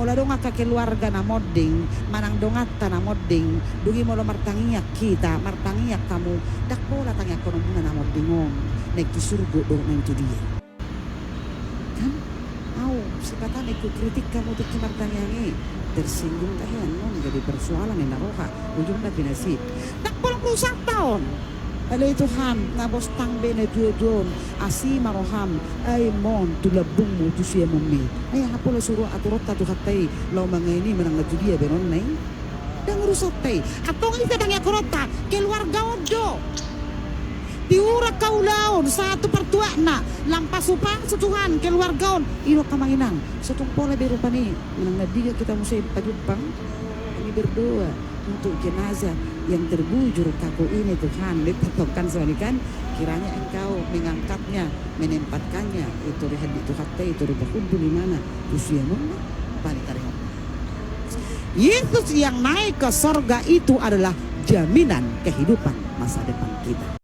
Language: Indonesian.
mula donga ka keluarga na modding, manang dongata na modding, dungi mo lo martangiyak kita, martangiyak kamu, dakpola tangiyak kono muna na moddingong, naik surgo do na itu dia. Kan? Sipatan ikut kritik kamu tuh martangiyangi, tersinggung tahian non jadi persoalan yang naroha, ujungnya binasib. Dakpola 21 tahun. Alay Tuhan, nabos tang benedudon, asi maroham, ay mon tulabung mo tu siya mumi. Ay hapo la suro aturot tatu hatay, lau mga ini menang na dia benon nay. Dan ngurusot tay, atong ita tangya korota, keluarga odo. Diurak kaulaon, satu pertua na, lampas upang sa Tuhan, keluargaon, ino kamanginang. Sa tungpola berupa ni, menang na dia kita musim pajupang, kami berdoa untuk jenazah yang terbujur kaku ini Tuhan dipatokkan kan kiranya engkau mengangkatnya menempatkannya itu di hadi Tuhan itu berkumpul di mana usiamu balik karya Yesus yang naik ke sorga itu adalah jaminan kehidupan masa depan kita.